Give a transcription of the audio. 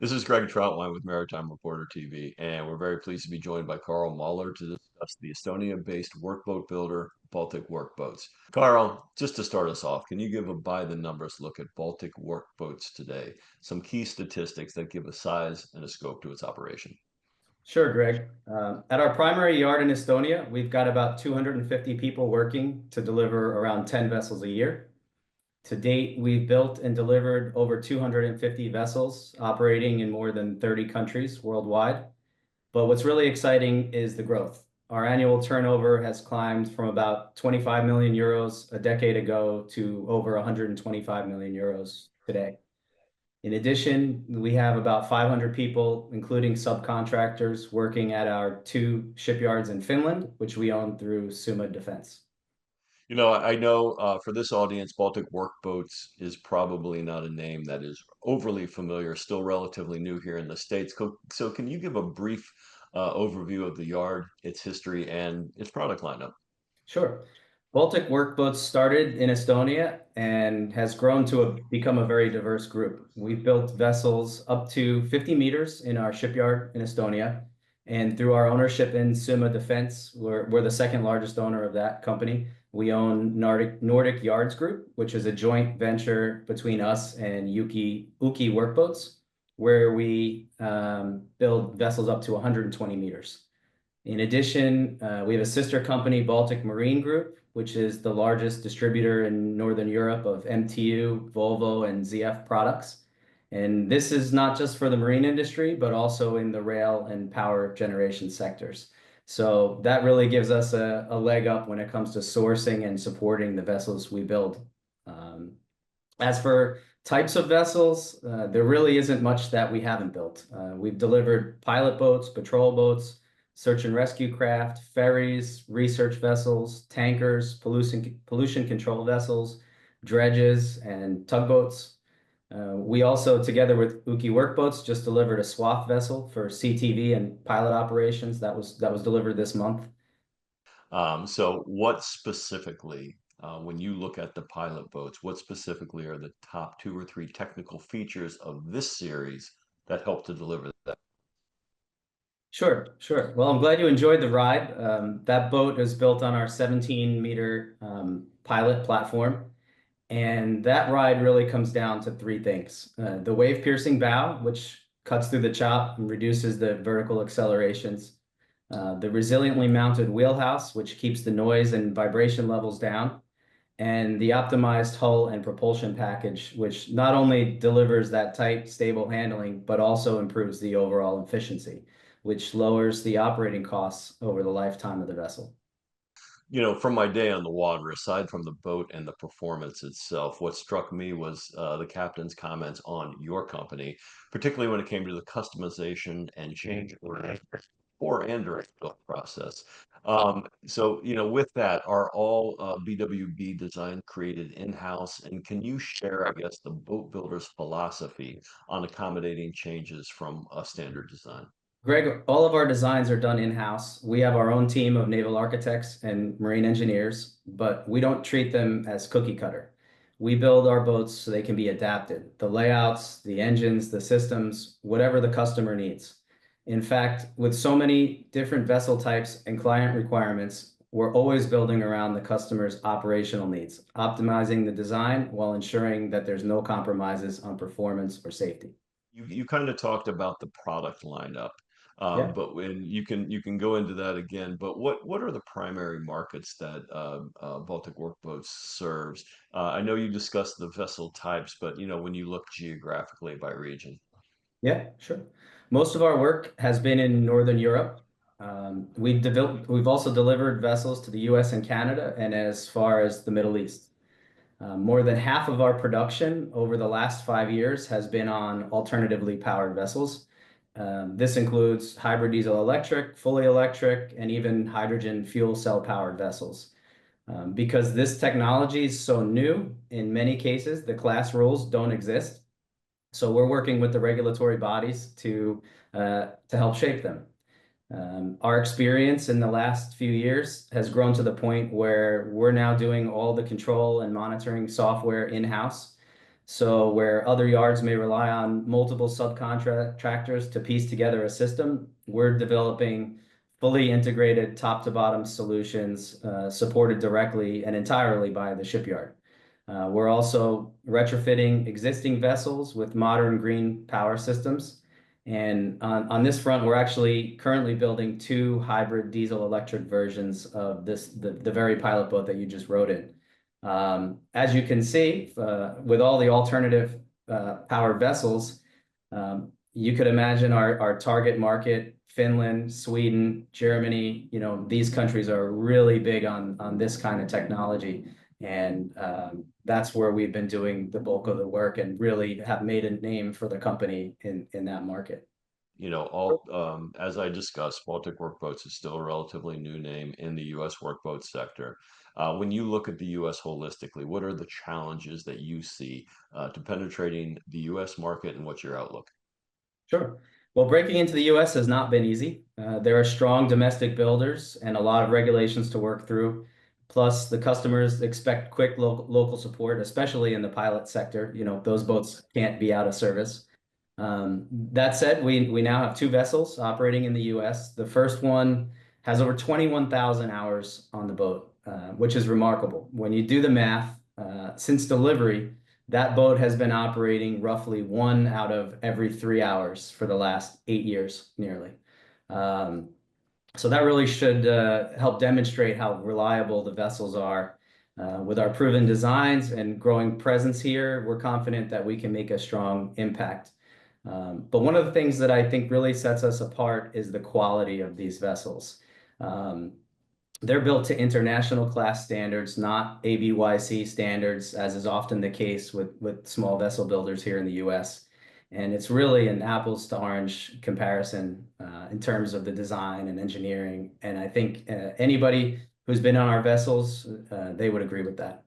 This is Greg Troutline with Maritime Reporter TV, and we're very pleased to be joined by Carl Mahler to discuss the Estonia-based workboat builder, Baltic Workboats. Carl, just to start us off, can you give a by-the-numbers look at Baltic Workboats today? Some key statistics that give a size and a scope to its operation. Sure, Greg. At our primary yard in Estonia, we've got about 250 people working to deliver around 10 vessels a year. To date, we've built and delivered over 250 vessels operating in more than 30 countries worldwide. But what's really exciting is the growth. Our annual turnover has climbed from about 25 million euros a decade ago to over 125 million euros today. In addition, we have about 500 people, including subcontractors, working at our two shipyards in Finland, which we own through Summa Defense. I know for this audience, Baltic Workboats is probably not a name that is overly familiar, still relatively new here in the States. So can you give a brief overview of the yard, its history, and its product lineup? Sure. Baltic Workboats started in Estonia and has grown to become a very diverse group. We've built vessels up to 50 meters in our shipyard in Estonia, and through our ownership in Summa Defense, we're the second largest owner of that company. We own Nordic Yards Group, which is a joint venture between us and Uki Workboats, where we build vessels up to 120 meters. In addition, we have a sister company, Baltic Marine Group, which is the largest distributor in Northern Europe of MTU, Volvo, and ZF products. And this is not just for the marine industry, but also in the rail and power generation sectors. So that really gives us a leg up when it comes to sourcing and supporting the vessels we build. As for types of vessels, there really isn't much that we haven't built. We've delivered pilot boats, patrol boats, search and rescue craft, ferries, research vessels, tankers, pollution control vessels, dredges, and tugboats. We also, together with Uki Workboats, just delivered a swath vessel for CTV and pilot operations that was delivered this month. So what specifically, when you look at the pilot boats, what specifically are the top two or three technical features of this series that help to deliver that? Sure, sure. Well, I'm glad you enjoyed the ride. That boat is built on our 17-meter pilot platform. And that ride really comes down to three things. The wave-piercing bow, which cuts through the chop and reduces the vertical accelerations. The resiliently mounted wheelhouse, which keeps the noise and vibration levels down. And the optimized hull and propulsion package, which not only delivers that tight, stable handling, but also improves the overall efficiency, which lowers the operating costs over the lifetime of the vessel. From my day on the water, aside from the boat and the performance itself, what struck me was the captain's comments on your company, particularly when it came to the customization and change orders for and during the build process. With that, are all BWB design created in-house? And can you share, I guess, the boat builder's philosophy on accommodating changes from a standard design? Greg, all of our designs are done in-house. We have our own team of naval architects and marine engineers, but we don't treat them as cookie cutter. We build our boats so they can be adapted. The layouts, the engines, the systems, whatever the customer needs. In fact, with so many different vessel types and client requirements, we're always building around the customer's operational needs, optimizing the design while ensuring that there's no compromises on performance or safety. You kind of talked about the product lineup. Yeah. But when you can go into that again, but what are the primary markets that Baltic Workboats serves? I know you discussed the vessel types, but when you look geographically by region. Yeah, sure. Most of our work has been in Northern Europe. We've also delivered vessels to the US and Canada and as far as the Middle East. More than half of our production over the last 5 years has been on alternatively powered vessels. This includes hybrid diesel electric, fully electric, and even hydrogen fuel cell powered vessels. Because this technology is so new, in many cases, the class rules don't exist. So we're working with the regulatory bodies to help shape them. Our experience in the last few years has grown to the point where we're now doing all the control and monitoring software in-house. So where other yards may rely on multiple subcontractors to piece together a system, we're developing fully integrated top to bottom solutions supported directly and entirely by the shipyard. We're also retrofitting existing vessels with modern green power systems. And on this front, we're actually currently building two hybrid diesel electric versions of the very pilot boat that you just rode in. As you can see, with all the alternative powered vessels, you could imagine our target market, Finland, Sweden, Germany, these countries are really big on this kind of technology. And that's where we've been doing the bulk of the work and really have made a name for the company in that market. As I discussed, Baltic Workboats is still a relatively new name in the U.S. workboat sector. When you look at the U.S. holistically, what are the challenges that you see to penetrating the U.S. market, and what's your outlook? Sure. Well, breaking into the US has not been easy. There are strong domestic builders and a lot of regulations to work through. Plus, the customers expect quick local support, especially in the pilot sector. Those boats can't be out of service. That said, we now have two vessels operating in the US. The first one has over 21,000 hours on the boat, which is remarkable. When you do the math, since delivery, that boat has been operating roughly 1 out of every 3 hours for the last 8 years, nearly. So that really should help demonstrate how reliable the vessels are. With our proven designs and growing presence here, we're confident that we can make a strong impact. But one of the things that I think really sets us apart is the quality of these vessels. They're built to international class standards, not ABYC standards, as is often the case with small vessel builders here in the US. And it's really an apples to orange comparison in terms of the design and engineering. And I think anybody who's been on our vessels, they would agree with that.